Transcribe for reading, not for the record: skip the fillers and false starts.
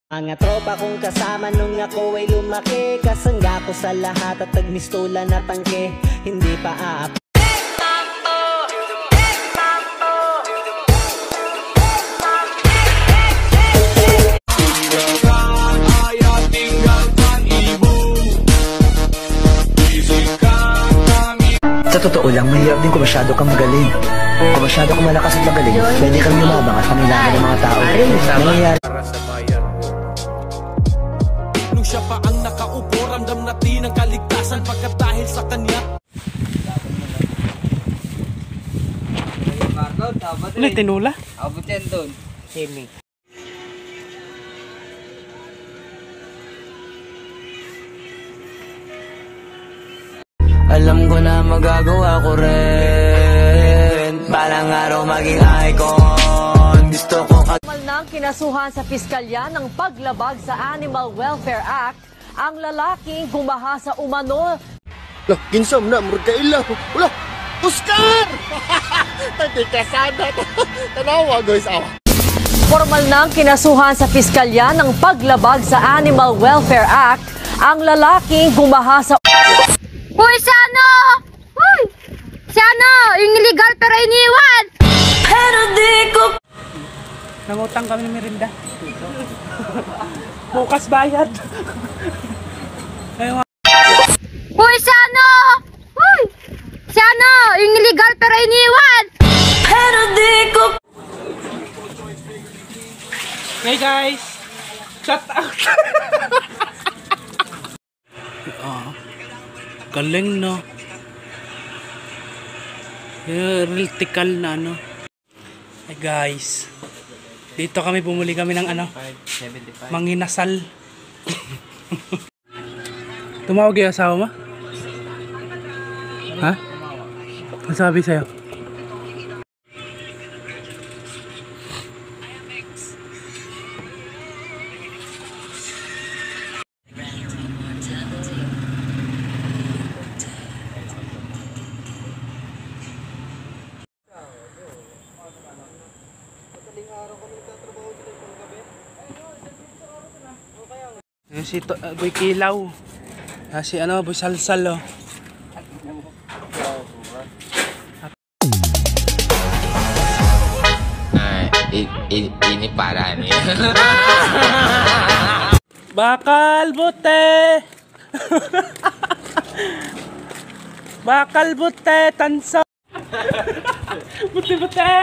Mga tropa kong kasama nung ako ay lumaki, kasangga ko sa lahat at nagmistulan na tangke. Hindi pa aap. Sa totoo lang, mahirap din kung masyado kang magaling. Kung masyado kang malakas at magaling, pwede kang lumabang at pamilangan ng mga tao. Nangyayari Para sa bayan ko. Nung siya pa ang nakaupo, ramdam natin ang kaligtasan pagkat dahil sa kanya. Ulit, tinula? Abot yan doon. Semi. Alam ko na magagawa ko rin. Balang araw maging icon. Gusto ko Formal nang kinasuhan sa piskalya ng paglabag sa Animal Welfare Act ang lalaking gumaha sa umano. Lah, ginsam na, murag kailaw. Wala, Oscar! Tati ka sana. Tanawa, guys, awa. Formal nang kinasuhan sa piskalya ng paglabag sa Animal Welfare Act ang lalaking gumaha sa... Uy, si ano? Uy! Si ano? Yung illegal pero iniwan! Pero di ko... Nangutang kami ng merinda. Bukas bayad. Ayun. Uy, si ano? Uy! Si ano? Yung illegal pero iniwan! Pero di ko... Hey guys! Shout out! Galing, no? Real na ano. Hey guys, dito kami bumuli kami ng ano, manginasal. Tumawag yung asawa mo? Ha? Ano sabi sa'yo? Si Boy Kilaw. Si ano, Boy Salsal, oh. Ini para nih. Bakal bute. Bakal bute tanso. Bute.